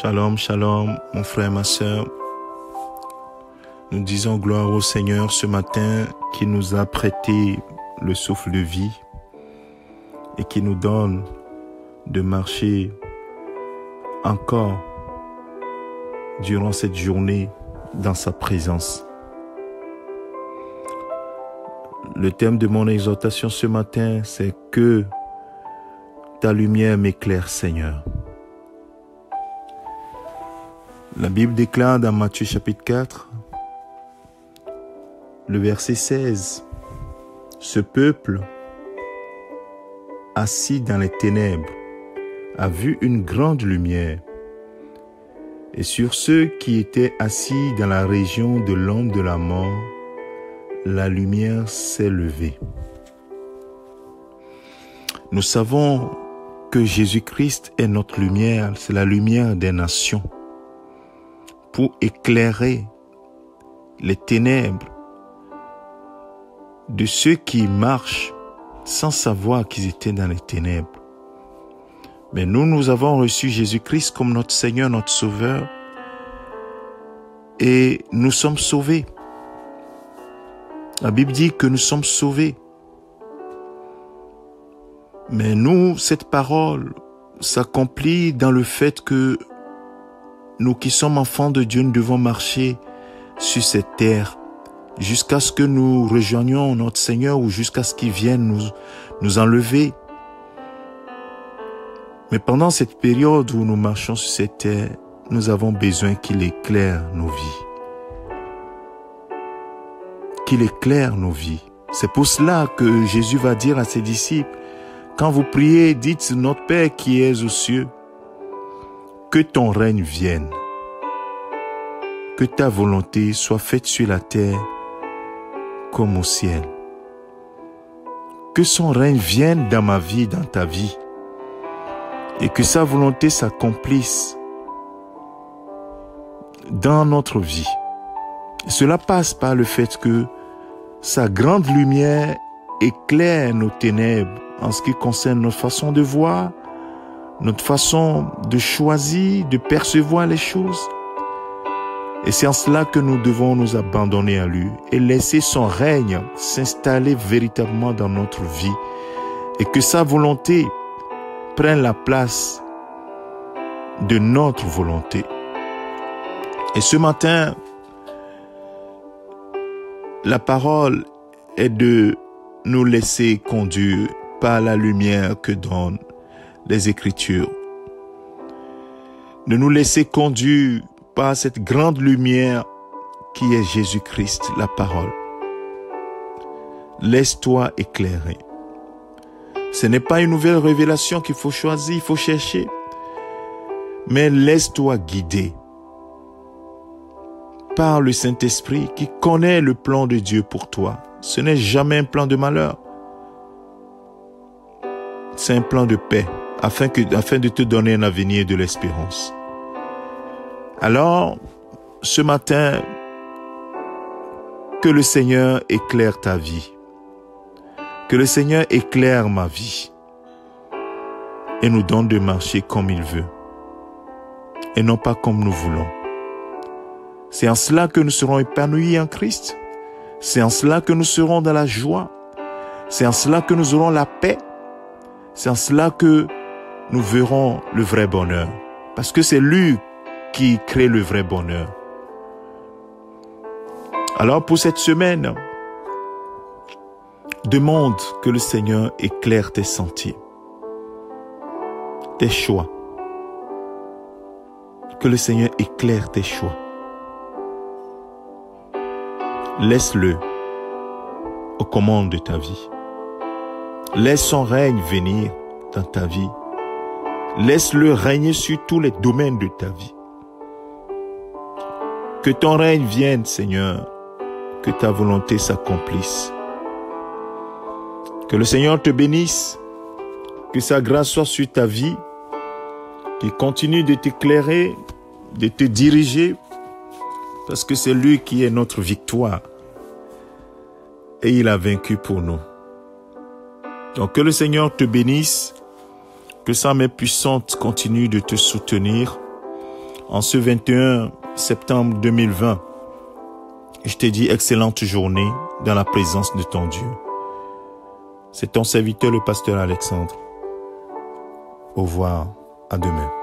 Shalom, shalom, mon frère, ma sœur. Nous disons gloire au Seigneur ce matin qui nous a prêté le souffle de vie et qui nous donne de marcher encore durant cette journée dans sa présence. Le thème de mon exhortation ce matin, c'est que ta lumière m'éclaire, Seigneur. La Bible déclare dans Matthieu chapitre 4, le verset 16, « Ce peuple, assis dans les ténèbres, a vu une grande lumière, et sur ceux qui étaient assis dans la région de l'ombre de la mort, la lumière s'est levée. » Nous savons que Jésus-Christ est notre lumière, c'est la lumière des nations, pour éclairer les ténèbres de ceux qui marchent sans savoir qu'ils étaient dans les ténèbres. Mais nous avons reçu Jésus-Christ comme notre Seigneur, notre Sauveur, et nous sommes sauvés. La Bible dit que nous sommes sauvés. Mais nous, cette parole s'accomplit dans le fait que nous qui sommes enfants de Dieu, nous devons marcher sur cette terre jusqu'à ce que nous rejoignions notre Seigneur ou jusqu'à ce qu'il vienne nous enlever. Mais pendant cette période où nous marchons sur cette terre, nous avons besoin qu'il éclaire nos vies. Qu'il éclaire nos vies. C'est pour cela que Jésus va dire à ses disciples, quand vous priez, dites, notre Père qui es aux cieux, que ton règne vienne, que ta volonté soit faite sur la terre comme au ciel. Que son règne vienne dans ma vie, dans ta vie, et que sa volonté s'accomplisse dans notre vie. Et cela passe par le fait que sa grande lumière éclaire nos ténèbres en ce qui concerne notre façon de voir, notre façon de choisir, de percevoir les choses. Et c'est en cela que nous devons nous abandonner à lui et laisser son règne s'installer véritablement dans notre vie et que sa volonté prenne la place de notre volonté. Et ce matin, la parole est de nous laisser conduire par la lumière que donnent les Écritures. De nous laisser conduire par cette grande lumière qui est Jésus-Christ, la parole. Laisse-toi éclairer. Ce n'est pas une nouvelle révélation qu'il faut choisir, il faut chercher. Mais laisse-toi guider par le Saint-Esprit qui connaît le plan de Dieu pour toi. Ce n'est jamais un plan de malheur. C'est un plan de paix, afin de te donner un avenir et de l'espérance. Alors, ce matin, que le Seigneur éclaire ta vie. Que le Seigneur éclaire ma vie. Et nous donne de marcher comme il veut. Et non pas comme nous voulons. C'est en cela que nous serons épanouis en Christ. C'est en cela que nous serons dans la joie. C'est en cela que nous aurons la paix. C'est en cela que nous verrons le vrai bonheur. Parce que c'est lui qui crée le vrai bonheur. Alors pour cette semaine, demande que le Seigneur éclaire tes sentiers, tes choix. Que le Seigneur éclaire tes choix. Laisse-le aux commandes de ta vie. Laisse son règne venir dans ta vie. Laisse-le régner sur tous les domaines de ta vie. Que ton règne vienne, Seigneur. Que ta volonté s'accomplisse. Que le Seigneur te bénisse. Que sa grâce soit sur ta vie. Qu'il continue de t'éclairer, de te diriger. Parce que c'est lui qui est notre victoire. Et il a vaincu pour nous. Donc que le Seigneur te bénisse, que sa main puissante continue de te soutenir, en ce 21 septembre 2020. Je te dis excellente journée dans la présence de ton Dieu. C'est ton serviteur, le pasteur Alexandre. Au revoir, à demain.